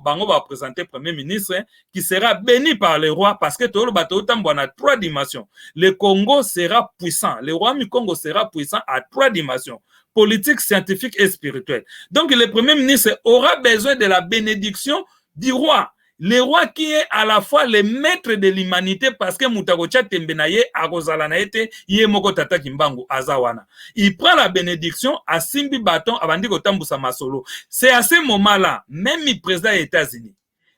bango va présenter premier ministre qui sera béni par le roi parce que tout le bateau a 3 dimensions. Le Congo sera puissant, le roi du Congo sera puissant à 3 dimensions, politique, scientifique et spirituelle. Donc le premier ministre aura besoin de la bénédiction du roi. Le roi qui est à la fois le maître de l'humanité parce que Mutagocha Tembenaye Agozalanaete Yemoko Tata Kimbangu Azawana. Il prend la bénédiction à Simbi Baton Abandiko Tambusa Masolo. C'est à ce moment-là, même le président des États-Unis,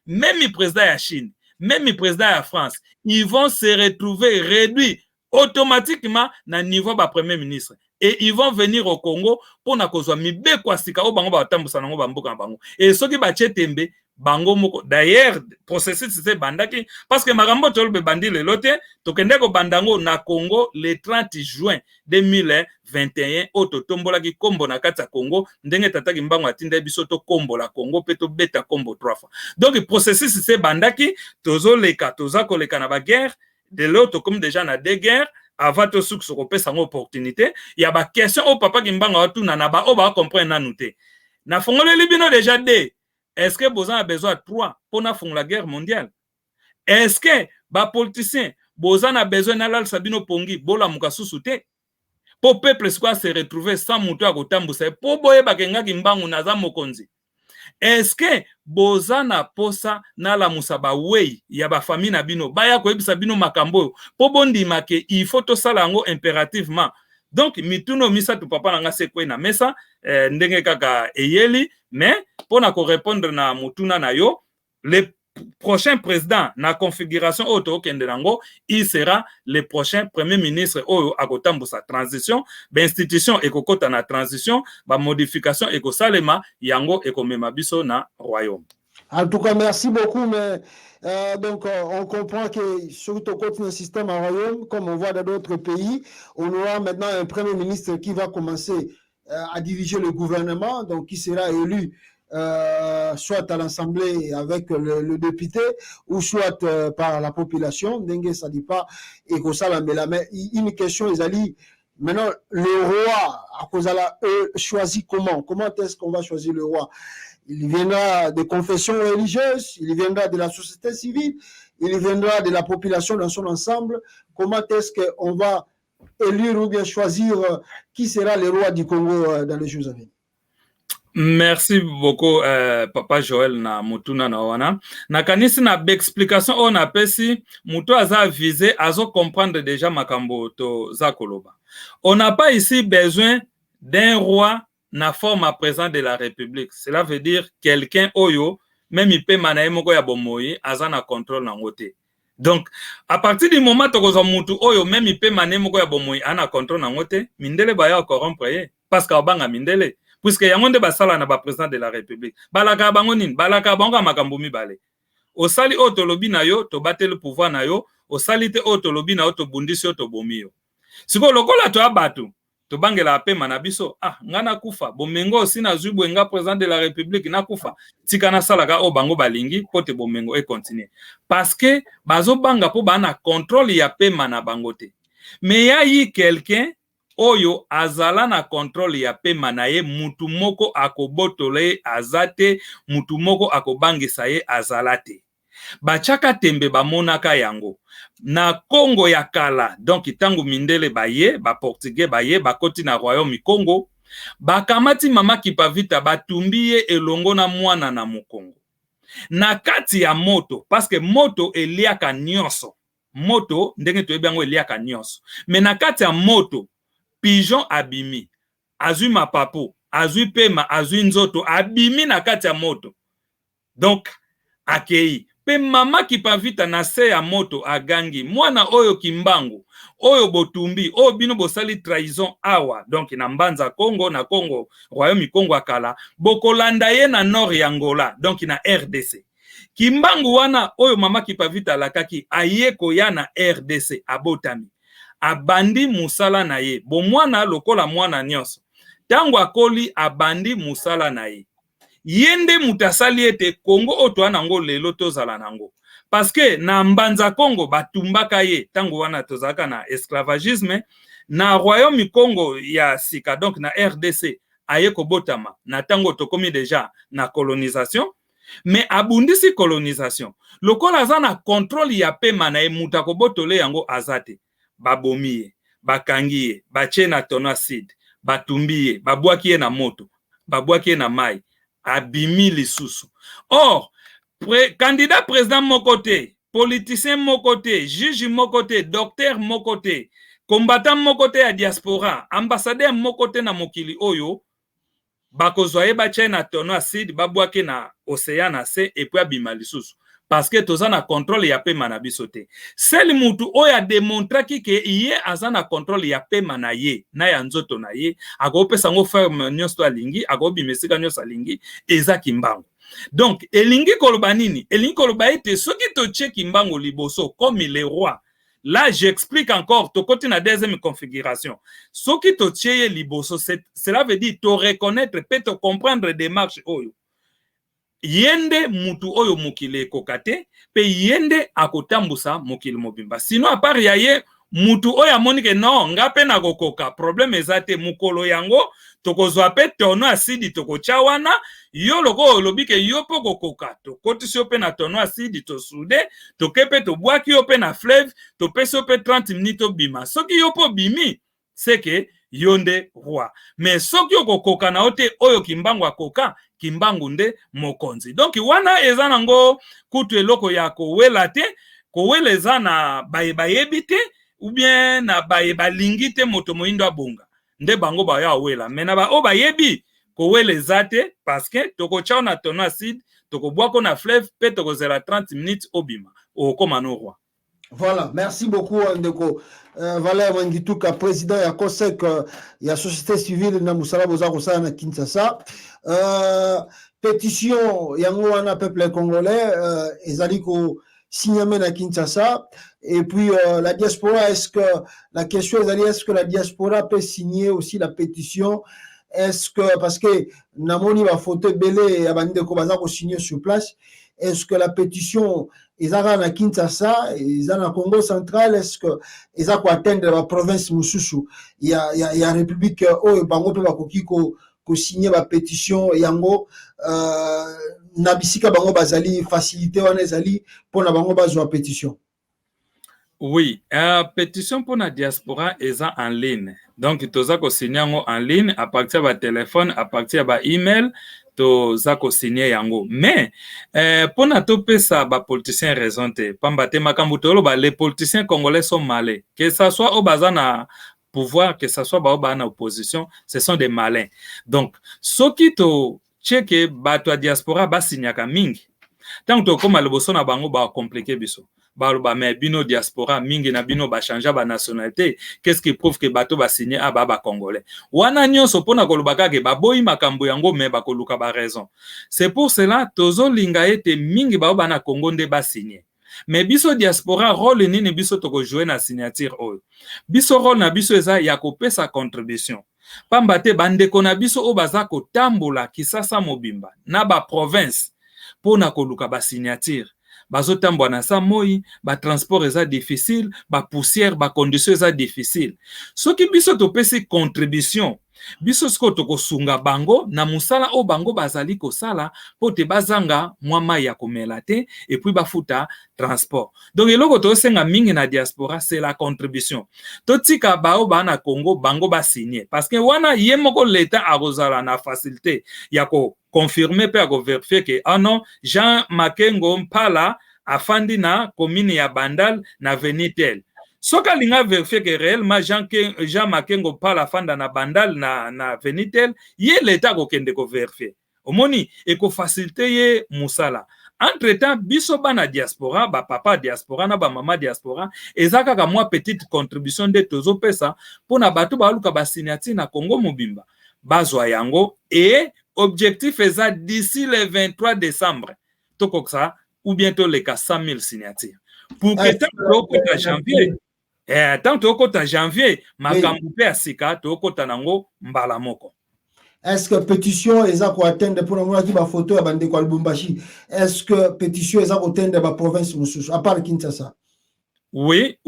même le président de la Chine, même le président de la France, ils vont se retrouver réduits automatiquement dans le niveau du premier ministre. Et ils vont venir au Congo pour na kozwa mibeko asika o bango ba tambusa nango bamboka bango. Et soki ba chetembe bango moko d'ailleurs processus c'est bandaki parce que marambo tolbe bandi le lote tokende ko bandango na Congo le 30 juin 2021 oto tombola ki kombo na kati ya Congo ndenge tataki mbango atinda biso to kombo la Congo peto beta kombo 3 fois. Donc processus c'est bandaki tozo leka toza koleka na ba guerre de l'autre comme déjà na deux guerres avant tout ce qu'on peut sans opportunité il y a ba question au papa kimbanga watu na ba o ba comprendre na nouté na fongole libino déjà des est-ce que Bozan a besoin de 3 pour na fond la guerre mondiale? Est-ce que ba politicien Bozan a besoin na lal sabino pongi bola mukasusu te pour peuple soit se retrouver sans mutu a kotambusa pour boye bakenga kimbangu na za mokonzi? Est-ce que Bozan a posa na la musaba wei ya ba famille na bino baya ko ebisa bino makambo po bondi make il faut to sala ngo impérativement. Donc mituno misa tu papa nanga sekwe na mesa ndenge kaka eyeli mais pour na ko répondre na mutuna na yo le prochain président na configuration auto kenderango il sera le prochain premier ministre oyo akotambu sa transition ba institution ekokota na transition ba modification ekosalema yango ekomema biso na royaume. En tout cas, merci beaucoup, mais donc on comprend que surtout au côté d'un système en royaume, comme on voit dans d'autres pays, on aura maintenant un premier ministre qui va commencer à diriger le gouvernement, donc qui sera élu soit à l'Assemblée avec le député, ou soit par la population. Dengue, ça dit pas, et que ça, mais une question, ils allaient. Maintenant, le roi, à cause de la choisit comment? Comment est-ce qu'on va choisir le roi? Il viendra des confessions religieuses, il viendra de la société civile, il viendra de la population dans son ensemble. Comment est-ce qu'on va élire ou bien choisir qui sera le roi du Congo dans les jours à venir? Merci beaucoup, Papa Joël na mutuna na wana. Na kanisi na explication on appelle si muto aza visé azo comprendre déjà makambo to zakoloba. On n'a pas ici besoin d'un roi na forme à présent de la République. Cela veut dire quelqu'un oyo, même il peut manaye moko ya bomoyi, aza na contrôle na ngote. Donc, à partir du moment où mutu oyo, même il peut manaye moko ya bomoyi, ana contrôle na ngote, mindele baya corrompre ye, parce qu'abanga mindele, puisque yangonde basala na ba président de la République. Balaka bango nini, balaka bango makambo mibale. Osali oto lobi na yo, to bate le pouvoir na yo, osali te oto lobi na yo, to bundisi yo, to bomi yo. Siko lokola to abatu, to bangela apema na biso, ngana kufa, bomengo aussi na zubwe nga président de la République na kufa, tika na salaka o bango balingi, pote bomengo et continue. Parce que, bazo banga po bana contrôle ya pema na bangote. Mais ya yi quelqu'un, oyo azala na contrôle ya pema na ye, mutu moko akobotole azate, mutu moko akobangisa ye azalate. Bachaka tembe bamonaka yango. Na Congo ya kala, donc itangu mindele baye, ba portugais baye, bakoti na royaume Congo, bakamati mama kipavita batumbiye elongo na mwana na mukongo. Na kati ya moto, parce que moto eliaka nyonso. Moto, ndenge tuebi yango eliaka nyonso. Mais na kati ya moto, pigeon abimi, azui mapapo, azui pema, azui nzoto, abimi na kati ya moto. Donc, akei. Pe mama kipavita na se ya moto agangi mwana oyo kimbangu oyo botumbi oyo bino bosali trahison awa donc na mbanza Congo na Congo royaume Congo akala bokolanda ye na nord ya Angola donc na RDC kimbangu wana oyo mama kipavita lakaki ayeko ya na RDC abotami abandi musala na ye bo mwana lokola mwana nyonso tango akoli abandi musala na ye yende mutasali ete Congo oto anango lelo tozala nango parce que na mbanza Congo batumbaka ye tango wana tozaka na esclavagisme na royaume Congo ya sika donc na RDC aye kobotama na tango tokomi déjà na colonisation mais abundisi colonisation lokola aza na contrôle ya pema na ye mutu akobotole yango azate babomi ye bakangi ye batie na tono acide batumbi ye babwaki ye na moto babwaki ye na mai abimi lisusu. Or candidat président moko te, politicien moko te, juge moko te, docteur moko te, combattant moko te ya diaspora, ambassadeur moko te na mokili oyo bakozwa ye batie na tono acide babwaki na océan na se epui abima lisusu parce que toza na contrôle ya pema na biso te. Seli mutu oyo ademontraki ke ye aza na contrôle ya pema na ye na ya nzoto na ye akopesa ngo ferme nyonso alingi akobima esika nyonso alingi eza Kimbangu. Donc elingi koloba nini? Elingi koloba ete soki totie Kimbangu liboso comme le roi. Là, j'explique encore, to côté na deuxième configuration. Ce qui te tient liboso, cela veut dire te reconnaître, peut te comprendre démarche oyo. Yende mutu oyo mukile kokate, pe yende akotambusa mukile mobimba. Sinon, à part yaye, mutu oyo amonike non, ngape na kokoka, problème ezate mukolo yango, toko zwape tono asidi toko chawana, yo loko olobike yo po kokoka, to koti si ope na tono asidi to soude, to kepe to boaki ope na fleuve, to pesi ope 30 minutes bima. Soki yo po bimi, seke yonde roi. Mais soki yo kokoka na ote oyo Kimbangu akoka, Kimbangu nde mokonzi. Donc wana eza nango kutu eloko ya kowela te, kowela eza na bayebi te, ou bien na bayebalingi te moto moindo abonga. Nde bango ba ya wela. Mena ba o bayebi kowela eza te, parce que toko chao na tono acide, toko boako na fleuve, pe toko zela 30 minutes obima. Okoma no roi. Voilà, merci beaucoup Ndeko. Valère Mangituka, président ya COSEC ya société civile na musala boza kosala na Kinshasa. Pétition yango wana peuple congolais ezali ko signer na Kinshasa. Et puis la diaspora, est-ce que la question est-ce que la diaspora peut signer aussi la pétition? Est-ce que parce que namoni va photo belé ya bandeko baza ko signer sur place, est-ce que la pétition ils ont na Kinshasa, ils ont na Congo central, est-ce que ils ont atteindre la province Mususu? Il y a République oh bango pe bakoki ko signer la pétition yango na bisika bango bazali facilité wana ezali pour na bango bazwa pétition. Oui, pétition pour la diaspora est en ligne. Donc toza ko signer yango en ligne à partir de téléphone, à partir de email. To zako signer yango mais pour na topesa ba politiciens raison te pamba te makambo tolo ba les politiciens congolais sont malais, que ça soit au bazana pouvoir, que ça soit ba na opposition, ce sont des malins. Donc soki to cheke ba to diaspora ba signaka mingi tant to koma loboso na bango ba compliquer biso ba mais bino diaspora mingi na bino ba changer ba nationalité, qu'est-ce qui prouve que bato ba signer ba congolais wana nyonso pona kolobaka ke ba boyi makambo yango me ba koluka ba raison. C'est pour cela tozo linga ete mingi ba na Congo nde ba signer. Mais biso diaspora rôle nini biso toko jouer na signature oyo? Biso rôle na biso eza ya kopesa contribution. Pamba te bandeko na biso o baza ko tambola Kisasa mobimba na ba province pona koluka ba signature. Bazo tambwa na sa moi, ba transport eza difficile, ba poussière, ba condition eza difficile. Soki biso topesi contribution, biso siko toko sunga bango na musala o bango bazali ko sala pote bazanga mwama ya komela te et puis bafuta transport. Donc eloko to senga mingi na diaspora c'est la contribution. Totika bao ba na Congo bango ba signer parce que wana yemoko l'état a rozala na facilité ya ko confirmer pe ako vérifier que ah non Jean Makengo Mpala afandi na commune ya Bandal na Venitel. Soka linga vérifier que réellement Jean Makengo Mpala afanda na Bandal na Venitel, ye l'état ko kende ko vérifier. Omoni e ko faciliter ye musala. Entre-temps, biso bana diaspora, ba papa diaspora na ba mama diaspora, ezaka ka mwa petite contribution de tozo pesa pona batu ba luka ba signature na Congo mobimba. Bazwa yango et objectif est ça d'ici le 23 décembre. Tokoksa ou bientôt les 100 000 signatures. Pour que tant janvier, tant que janvier, makambu pe asika tokota nango mbala moko. Est-ce que pétition est à atteindre pour la qui va photo à Bandeko Lubumbashi? Est-ce que pétition est à atteindre la province à part Kinshasa? Oui,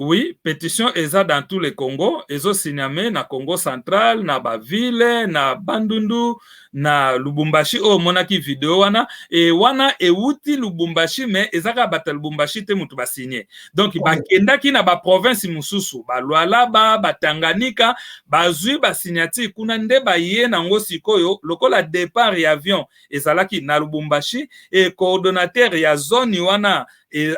pétition est dans tous les Congo, ezo signamé na Congo central, na ba ville, na Bandundu, na Lubumbashi o monaki video wana et wana euti Lubumbashi mais ezaka bata Lubumbashi te mutu ba signé donc bakendaki na ba province mususu ba Lualaba ba Tanganyika bazui ba signature kuna nde ba ye nango sikoyo lokola départ ya avion ezalaki na Lubumbashi et coordonnateur ya zone wana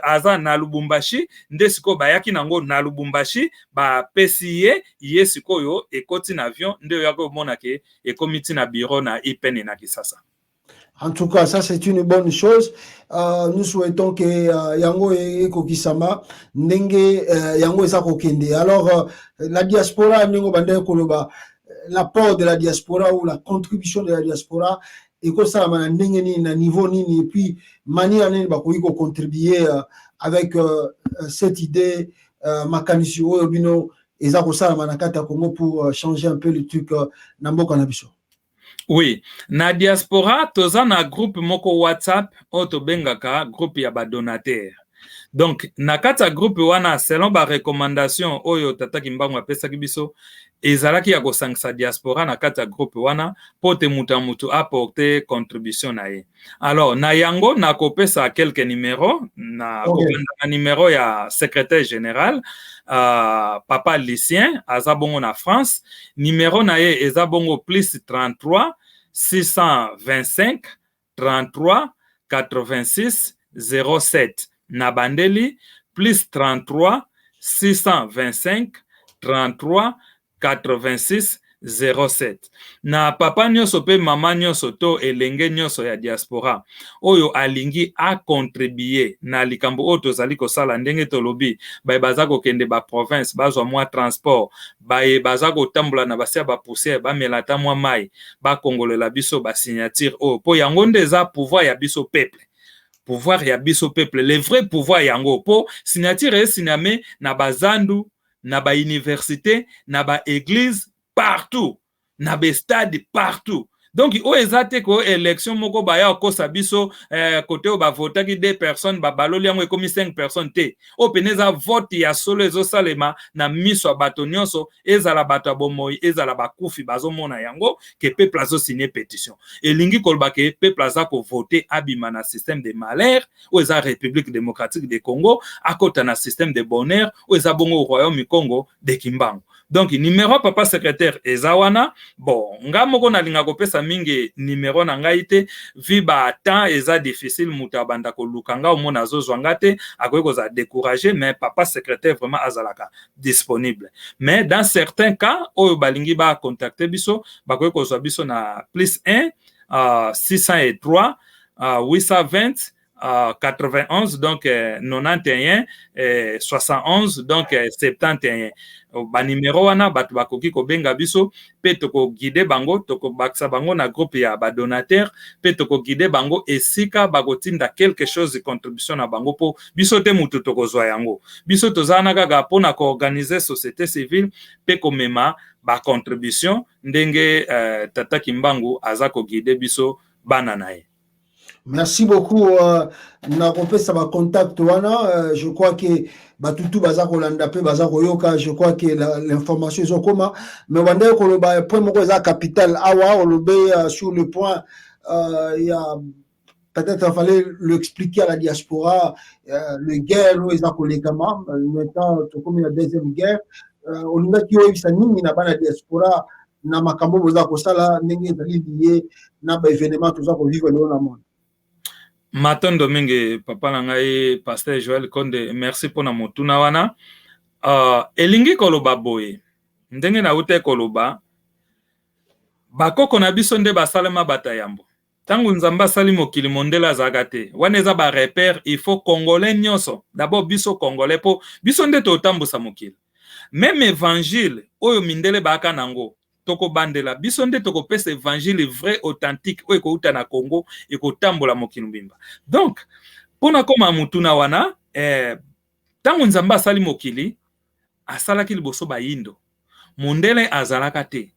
aza na Lubumbashi nde sikoyo bayaki nango na Lubumbashi ba pesiye ye sikoyo ekoti na avion nde yako monake ekomiti na bureau na IPN na Kisasa. En tout cas, ça c'est une bonne chose. Nous souhaitons que Yango et Kokisama Ndenge Yango et Sakokende. Alors, la diaspora, l'apport de la diaspora ou la contribution de la diaspora, et que ça, na niveau ni, et puis manière ni ko contribuer avec cette idée, makanisi bino et ça ça manakata Congo pour changer un peu le truc nambo kanabiso. Oui, na diaspora toza na groupe moko WhatsApp oto bengaka groupe ya ba donateur. Donc na kata groupe wana selon ba recommandation oyo tata Kimbangu apesa kibiso ezalaki ya kosangisa diaspora na kata groupe wana pote mutu apporter contribution na ye. Alors na yango na kopesa quelques numéros na kopenda numéro ya secrétaire général Papa Lucien azabongo na France, numéro na ye ezabongo plus 33 625 33 86 07 na bandeli plus 33 625 33 86 07 na papa nyonso pe mama nyonso to elenge nyonso ya diaspora oyo alingi a contribuer na likambo oyo tozali kosala ndenge tolobi baye baza kokende ba province bazwa mwa transport baye baza kotambola na basia ba poussière bamela ata mwa mai bakongolela biso ba signature oyo po yango nde eza pouvoir ya biso peuple. Pouvoir ya biso peuple, le vrai pouvoir yango po signature esiname na bazandu na ba université na ba église partout na ba stade partout. Donc o ezate ko élection moko baya kosa biso côté o ba votaki 2 personnes ba baloli yango ekomi 5 personnes te o peneza vote ya solo ezo salema na miso bato nyonso ezala bato bomoi ezala bakufi bazomona yango ke peuple azo signer pétition elingi kolba ke peuple aza ko voter abima na système de malheur o eza République démocratique du Congo akota na système de bonheur o eza bongo royaume Congo de Kimbangu. Donc numéro papa secrétaire ezawana bon nga moko na linga kopesa mingi numéro na ngai te vi ba temps eza difficile muta banda ko lukanga o mona zozwanga te akoki koza décourager mais papa secrétaire vraiment azalaka disponible mais dans certains cas oyo balingi ba contacter biso bakoki kozwa biso na plus 1 603 820 91 donc 91 71 donc 71 ba numéro wana bato bakoki ko benga biso pe toko guider bango toko baksa bango na groupe ya ba donateur pe toko guider bango esika bakotinda quelque chose contribution na bango po biso te mutu toko zwa yango biso tozana kaka pona ko organiser société civile pe ko mema ba contribution ndenge tata Kimbangu aza ko guider biso bana nae. Merci beaucoup. Ça va contact wana. Je crois que batutu bazako landape bazako yoka. Je crois que l'information est au coma. Mais on va koloba point moko za capital awa olobe sur le point. Il y a peut-être il fallait l'expliquer à la diaspora. Le guerre où ezako legama. Maintenant comme la deuxième guerre. On a qui ça nini na bana diaspora na makambo bazako sala ndenge ezali lié na ba événement tout ça ko vivre dans le monde. Matondo mingi papa na ngai pasteur Joël Konde merci pona motuna wana elingi koloba boye ndenge na ute koloba bakoko na biso nde basalema batayambo tangu nzamba asali mokili mondela azaka te wana eza ba repère il faut congolais nyonso d'abord biso congolais po biso nde totambusa mokili même évangile oyo mindele baka nango toko bandela biso nde toko pesa évangile vrai authentique oyo kouta na Congo et kotambola mokili mbimba. Donc pona koma mutuna wana tangu nzamba asali mokili asalaki liboso ba yindo mundele azalaka te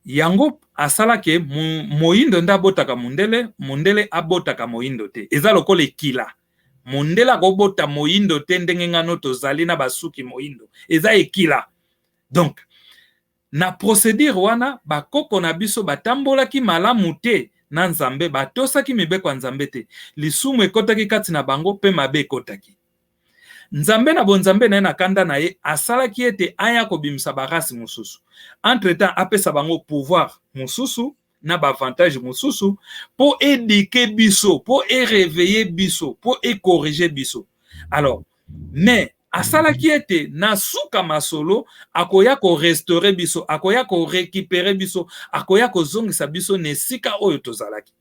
yango asalake moyindo nda botaka mundele abotaka moyindo te eza lokola ekila mundela kobota moyindo te ndenge ngano tozali na basuki moyindo eza ekila. Donc na procédure wana bakoko na biso batambolaki malamu te na nzambe, batosaki mibeko ya nzambe te, lisumu ekotaki kati na bango pe mabe ekotaki. Nzambe na bonzambe na ye na kanda na ye asalaki ete aya kobimisa barasi mosusu, entre temps apesa bango pouvoir mosusu na bavantage mosusu po éduquer biso, po réveiller biso, po corriger biso. Alors mais asalaki ete na suka masolo akoya ko restaurer biso, akoya ko récupérer biso, akoya ko zongisa biso na esika oyo tozalaki.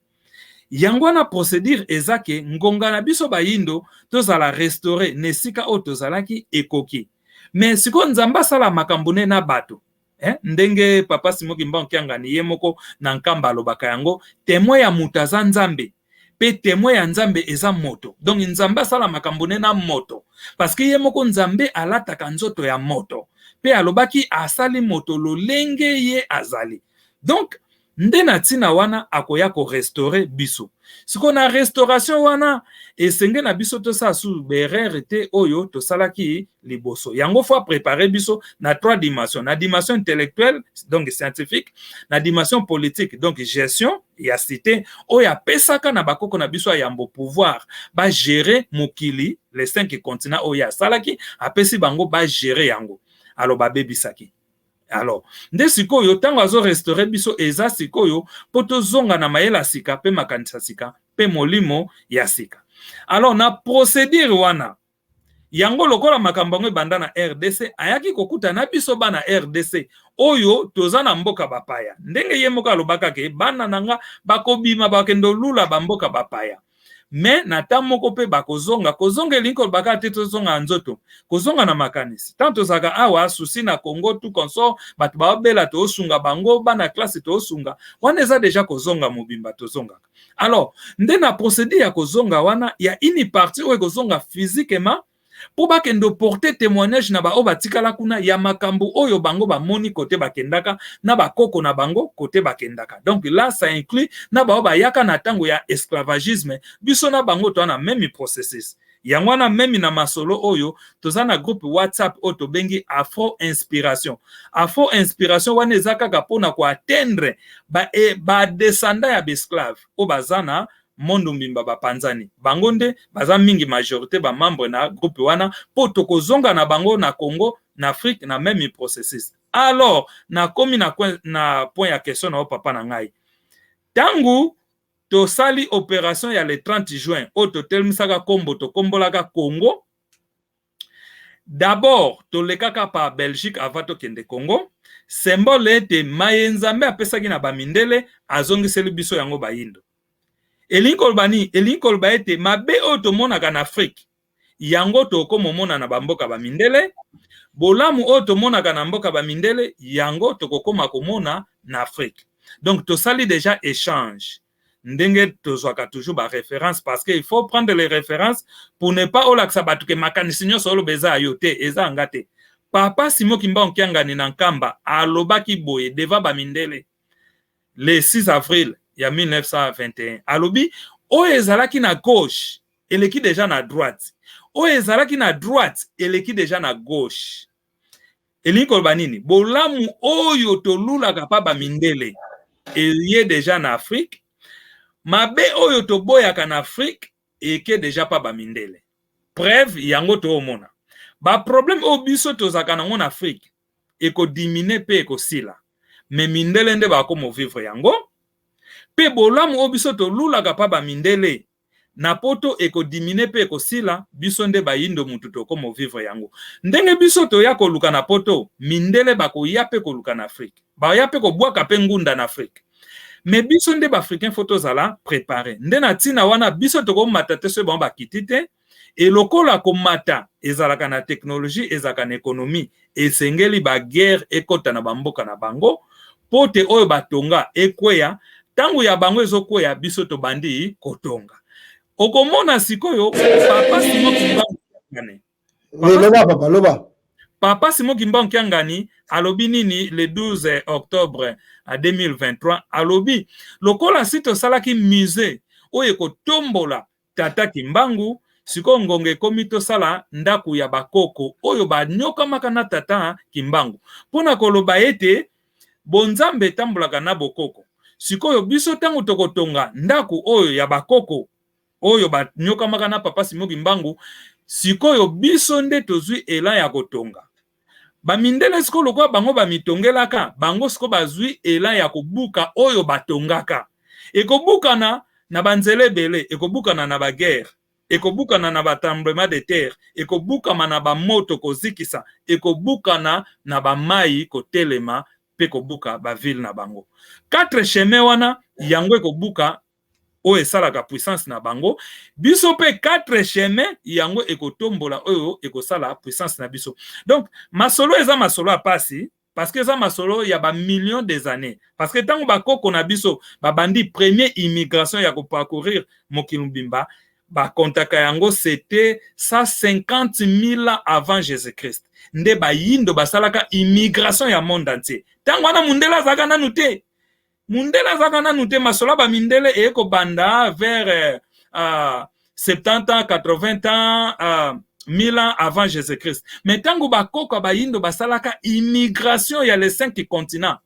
Yango na procédure ezake ngonga na biso bayindo tozala restaurer na esika oyo tozalaki ekoki. Mais siko nzamba sala makambo ne na bato, ndenge papa Simon Kimba Nkiangani ye moko na nkamba alobaka yango, témoin ya mutaza nzambe pe témoin ya nzambe eza moto. Donc nzambe asala makambo ne na moto parce que ye moko nzambe alataka nzoto ya moto pe alobaki asali moto lolenge ye azali. Donc nde na tina wana akoya ko restaurer biso. Siko na restauration wana esenge na biso to sa su berere te oyo to salaki liboso. Yango faut préparer biso na trois dimensions. Na dimension intellectuelle, donc scientifique, na dimension politique, donc gestion ya cité oya pesaka na bakoko na biso yambo pouvoir ba gérer mokili les 5 continents oya salaki apesi bango ba gérer yango. Alors ba bebisaki. Alors, nde sikoyo tango azo restaurer biso eza sikoyo poto zonga na mayela sika pe makanisa sika pe molimo ya sika. Alors na procédure wana yango lokola makambo ngo banda na RDC ayaki kokuta na biso bana RDC oyo toza na mboka bapaya. Ndenge ye moko alobaka ke bana nanga bakobima bakendo lula ba mboka bapaya. Mais na tamoko pe bakozonga kozonga linko baka te tozonga nzoto kozonga na makanisi tanto zaka awa susi na Congo tout consort batu babela to osunga bango bana classe to osunga wana eza déjà kozonga mobimba tozonga. Alors nde na procédure ya kozonga wana ya ini partie oyo kozonga physiquement po bakendo porter témoignage na ba o batikala kuna ya makambo oyo bango ba moni côté bakendaka na bakoko na bango côté bakendaka. Donc là ça inclut na ba o bayaka na tango ya esclavagisme biso na bango to na même processus. Yango na même na masolo oyo toza na groupe WhatsApp o to bengi Afro Inspiration. Afro Inspiration wana ezaka kapona ko atteindre ba descendant ya esclave o bazana mondo mbimba bapanzani bango nde baza mingi majorité ba membre na groupe wana po tokozonga na bango na Congo na Afrique na même processus. Alors na komi na point ya question na papa na ngai tangu to sali opération ya le 30 juin o to telmisaka kombo to kombolaka Congo. D'abord to lekaka pa Belgique avant to kende Congo, symbole ete mayenzambe apesaki na bamindele azongiseli biso yango bayindo. Elinkol ba ete mabe oyo tomonaka na Afrique yango tokoma mona na bamboka bamindele, bolamu oyo tomonaka na mboka bamindele yango tokokoma komona na Afrique. Donc tosali déjà échange. Ndenge tozwaka toujours ba référence parce que il faut prendre les références pour ne pas olaksa batu ke makanisi nyonso olo beza ayote eza ngate. Papa Simon Kimba Nkiangani na nkamba alobaki boye devant bamindele le 6 avril ya 1921 alobi oyo ezalaki na gauche eleki déjà na droite, oyo ezalaki na droite eleki déjà na gauche. Elinko banini bolamu oyo tolulaka pa bamindele eye déjà na Afrique, mabe oyo toboyaka na Afrique eke déjà pa bamindele. Preuve yango to omona ba problème o biso tozaka nango na Afrique eko diminuer pe eko sila, mais mindele nde bakomo vivre yango. Pe bolamu o biso to lulaka pa bamindele na poto eko diminuer pe eko sila, biso nde bayindo mutu to komo vivre yango. Ndenge biso to ya koluka na poto mindele bako ya pe koluka na Afrique, ba ya pe ko bwaka pe ngunda na Afrique. Mais biso nde ba africain photo zala préparer nde na tina wana biso to ko matate so ba kitite et lokola ko mata ezalaka na technologie ezalaka na économie esengeli ba guerre ekota na bamboka na bango pote oyo batonga ekweya tangu ya bango ezokweya biso to bandi kotonga. Okomona sikoyo papa Simon Kimba Nkiangani Papa Simon Kimba Nkiangani alobi nini le 12 octobre 2023 alobi lokola sito salaki musée oyo kotombola tata Kimbangu siko ngonge komito sala ndaku ya bakoko oyo banyoka makana tata Kimbangu pona koloba ete bonzambe etambolaka na bokoko. Sikoyo biso tango tokotonga ndako oyo ya bakoko oyo banyokamaka na papa Simoki Mbangu, sikoyo biso nde tozwi ela ya kotonga. Bamindele siko lokwa bango bamitongelaka, bango siko bazwi ela ya kobuka oyo batongaka. Ekobukana na banzele bele, ekobukana na baguerre, ekobukana na batemblement de terre, ekobukana na bamoto kozikisa, ekobukana na bamai kotelema, pe kobuka ba ville na bango. 4 chemin wana yango ekobuka oyo esalaka puissance na bango, biso pe 4 chemin yango ekotombola oyo ekosala puissance na biso. Donc masolo eza masolo apasi, parce que eza masolo ya ba millions des années, parce que tango bakoko na biso babandi première immigration ya koparcourir mokili mobimba, bakontaka yango c'était 150 000 ans avant Jésus-Christ. Nde bayindo basalaka immigration ya monde entier. Tango wana mundela zaka nanu te. Mundela zaka nanu te, masolo ba mindele eko banda vers 70 ans, 80 ans, 1000 ans avant Jésus-Christ. Mais tango bakoko bayindo basalaka immigration ya les 5 continents,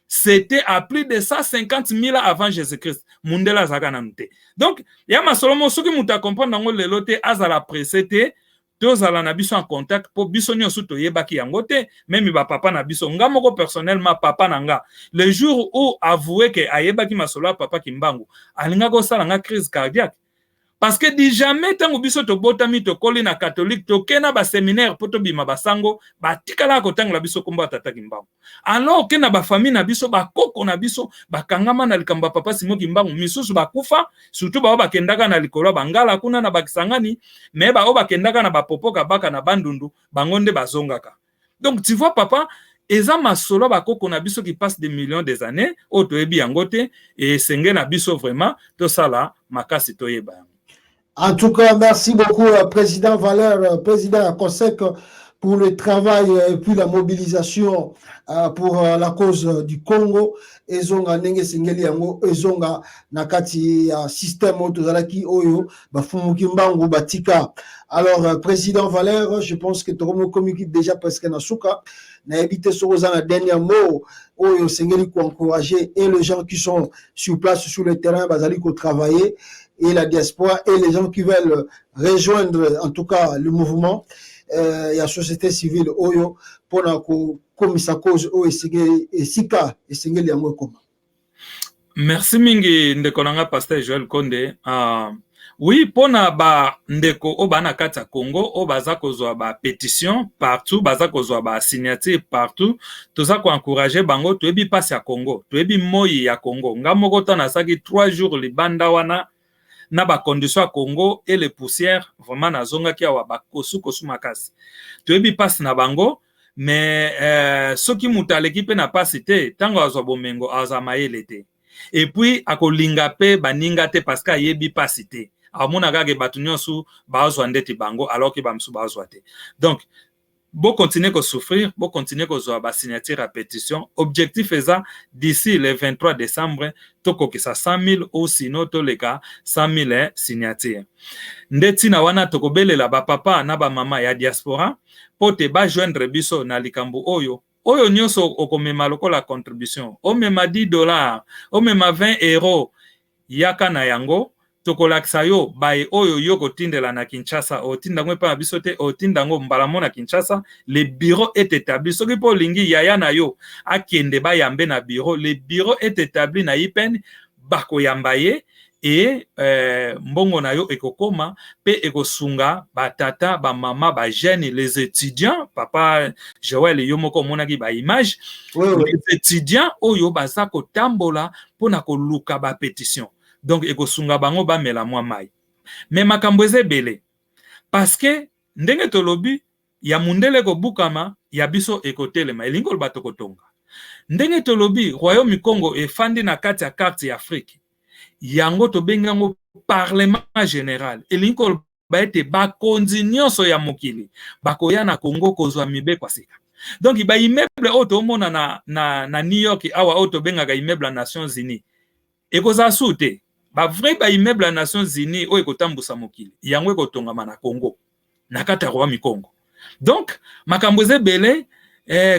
c'était à plus de 150 000 ans avant Jésus-Christ. Mundela zaka nanu te. Donc, ya masolo mo soki muta comprendre ngo lelo te azala presete, tozala na biso en contact po biso nyonso toyebaki yango te, même ba papa na biso nga moko personnellement papa na nga, le jour où avoué que ayebaki masolo papa Kimbangu, alinga ko sala nga crise cardiaque. Parce que di jamais tango biso to botami to koli na catholique to kena ba séminaire poto bima basango batikala ko tangla biso komba tata Kimbangu. Alors que na ba famille na biso ba koko na biso bakangama na likamba papa Simoki Mbangu misusu bakufa, surtout ba bakendaka na likolo bangala kuna na bakisangani, mais ba bakendaka na bapopoka baka na bandundu bangonde bazongaka. Donc tu vois papa, eza masolo bakoko na biso qui passe des millions des années oto ebi yangote et senge na biso vraiment to sala makasi toyeba. En tout cas, merci beaucoup, Président Valère, Président COSEC, pour le travail et puis la mobilisation pour la cause du Congo. Ezonga nenge sengeli yango, ezonga nakati système otozalaki oyo, bafumuki mbangu batika. Alors, Président Valère, je pense que tu as communiqué déjà presque na souka. Na évité sur la dernière mot, oyo sengeli ko encourager et les gens qui sont sur place, sur le terrain, bazali ko travailler. Et la diaspora et les gens qui veulent rejoindre en tout cas le mouvement, la société civile oyo pour la komisa cause o esika esengeli yango koma. Merci mingi ndeko nanga Pasteur Joël Konde. Oui, pona ba ndeko o bana kati ya Congo o baza kozwa ba pétition partout, baza kozwa ba signature partout, toza ko encourager bango toyebi passe ya Congo, toyebi moyi ya Congo. Ngamoko tana saki 3 jours libanda wana na ba condition à Congo et les poussières vraiment na zonga ki awa ba kosu makasi. Toyebi passe na bango, mais soki mutale ki pe na passe te, tango azwa bomengo azwa mayele te. Et puis akolinga pe baninga te parce que yebi passe te. Amona kage batu nyonso bazwa ndeti bango alors que bamsu bazwa te. Donc bon continuer à souffrir, bon continuer à ba signature à pétition. Objectif est ça d'ici le 23 décembre, toko que ça 100 000 ou sinon to les cas 100 000 signatures. Ndeti na wana toko bele la ba papa na ba mama ya diaspora pote ba joindre biso na likambo oyo. Oyo nyonso okomema lokola contribution. O mema $10, o mema 20 €. Yaka na yango. Tokolakisa yo bae oyo yoko tindela na Kinshasa o tindango pa biso te o tindango mbalamo na Kinshasa, le bureau est établi soki po lingi yaya na yo akende ba yambe na bureau, le bureau est établi na IPN bako yambaye et mbongo na yo ekokoma pe ekosunga batata ba mama ba jeunes, les étudiants papa Joël yo moko monaki ba image les étudiants oyo bazako tambola pona ko luka ba pétition. Donc ekosunga bango ba mela mwa mai. Mais makambo ezebele parce que ndenge tolobi ya mundele ko bukama ya biso ekotelema elingo bato kotonga. Ndenge tolobi royaume Congo efandi na kati ya carte ya Afrique. Yango to bengango parlement général elingo ba ete ba konzinyoso ya mokili bakoya na Congo kozwa mibe kwa sika. Donc ba immeuble auto mona na New York awa auto benga immeuble Nations Unies. Ekoza sute ba vrai ba immeuble à Nations Unies o ekotambusa mokili yango ekotongama na Congo na kata royaume Congo. Donc makambo ezebele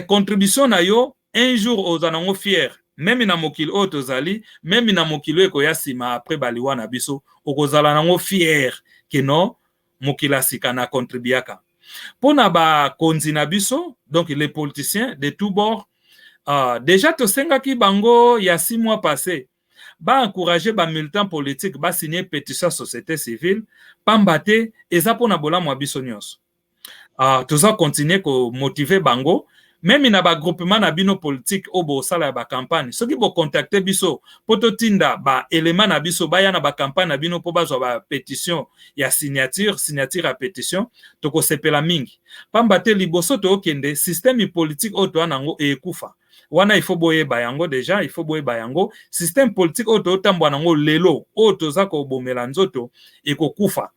contribution na yo un jour ozanango fier même na mokili oyo tozali même na mokili eko ya sima après baliwa na biso okozala nango fier que non mokili asika na contribuaka pona ba konzi na biso donc les politiciens de tous bords déjà tosengaki bango ya 6 mois passés ba encourager ba militants politiques ba signer pétition société civile pambate eza pona bolamu biso nyonso toza continuer ko motiver bango même na ba groupement na bino politique obo sala ba campagne soki bo contacter biso poto tinda ba élément na biso ba ya na ba campagne na bino po bazwa ba pétition ya signature à pétition toko sepela mingi pambate liboso to okende système politique oto anango ekufa wana il faut boyeba yango déjà il faut boyeba yango système politique oto otambwa nango lelo oto za ko bomela nzoto ekokufa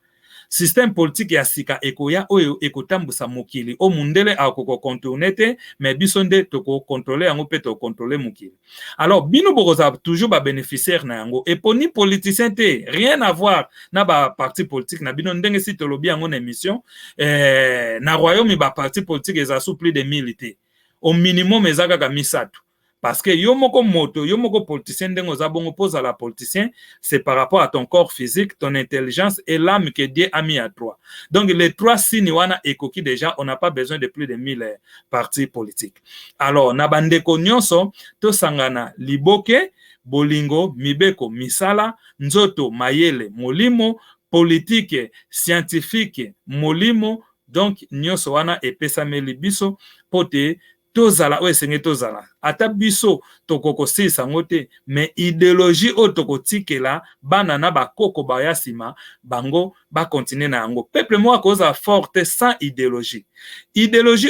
système politique ya sika ekoya oyo ekotambusa mokili o mundele akoko contourner te mais biso nde toko contrôler yango pe to contrôler mokili alors bino bokoza toujours ba bénéficiaire na yango et poni politicien te rien à voir na ba parti politique na bino ndenge si tolobi yango na émission na royaume ba parti politique eza sous plus de 1000 te au minimum ezaka ka misato parce que yo moko moto yo moko politicien ndengo za bongo pose à la politicien c'est par rapport à ton corps physique ton intelligence et l'âme que Dieu a mis à toi donc les trois signes wana ekoki déjà on n'a pas besoin de plus de 1000 partis politiques alors na bandeko nyonso to sangana liboke bolingo mibeko misala nzoto mayele molimo politique scientifique molimo donc nyonso wana epesameli biso pote tozala o esenge tozala ata biso tokoko sisa ngote mais idéologie o toko tikela bana na bakoko bayasima bango ba continuer na yango peuple moi koza forte sans idéologie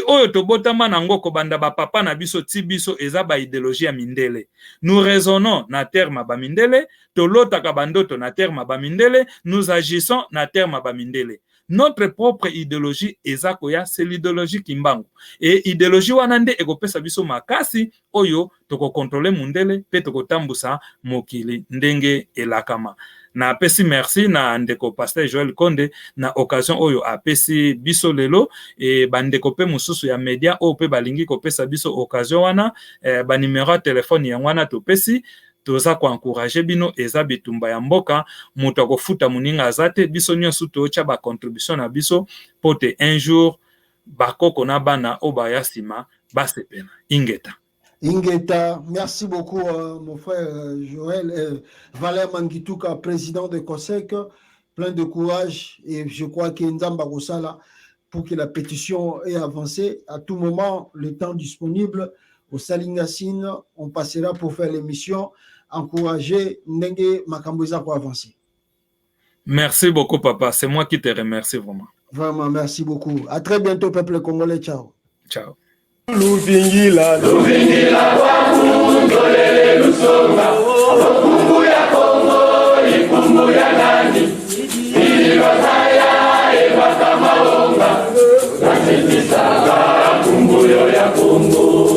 oyo tobotama nango ko banda ba papa na biso ti biso eza ba idéologie ya mindele nous raisonnons na terme ba mindele tolotaka bandoto na terme ba mindele nous agissons na terme ba mindele. Notre propre idéologie ezakoya c'est l'idéologie kimbangu et idéologie wanande ekopesa biso makasi oyo toko contrôler mundele pe toko tambusa mokili ndenge elakama na apesi merci na ndeko pasteur Joël Konde na occasion oyo apesi biso lelo et bandeko pe mususu ya media o pe balingi kopesa biso occasion wana ba numéro téléphone ya wana topesi toza ko encourager bino eza bitumba ya mboka muto akofuta muninga azate biso nyonso tocha ba contribution na biso pote un jour bakoko na bana obaya sima basepena ingeta merci beaucoup mon frère Joël Valère Mangituka président de COSEC plein de courage et je crois que Nzamba Rosala pour que la pétition ait avancé à tout moment le temps disponible au Salingasine on passera pour faire l'émission encourager Ndenge Makamboza pour avancer. Merci beaucoup papa, c'est moi qui te remercie vraiment. Vraiment, merci beaucoup. À très bientôt peuple congolais, ciao. Ciao. Luvingila kwa kundolele lusonga kumbu ya Kongo ni kumbu ya nani ilibazaya ebaka maonga nakitisaga kumbu ya Kongo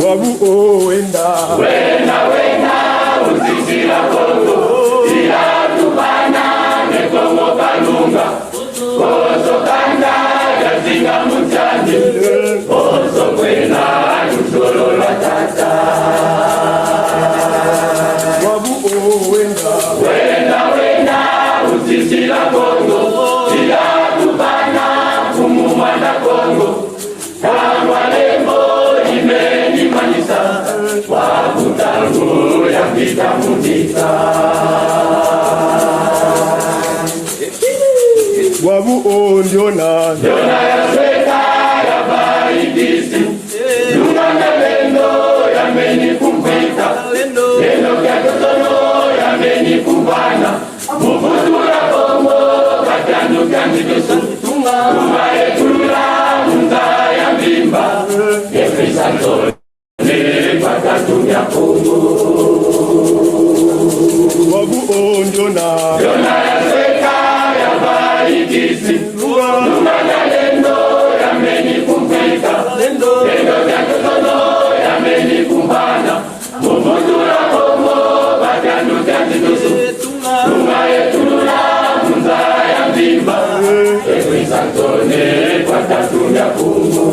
wabu wenda uzizila Kongo ila tubana nekongo kalunga koso kanda yazinga mutani koso kwena nusolo la tata wabu wenda uzizila Kongo ila tubana kumumana Kongo kama lembo imeni manisa wabutangu ya pita mutita wabu ndiona ya sweka ya baidisi Nunganga lendo ya meni kumpita Lendo kia totono ya meni kumbana Mufutura Kongo katanu kandidosu Tunga etula munga ya mbimba Efrisanto ne patatu ya Kongo wabu ndiona ya sweka ya baidisi Nunganga lendo ya meni kumpita Lendo ya totono ya meni kumbana Mufutura Kongo katanu kandidosu Tunga etula munga ya mbimba Efrisanto ne patatu ya Kongo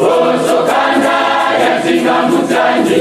osokana yazinga mutangi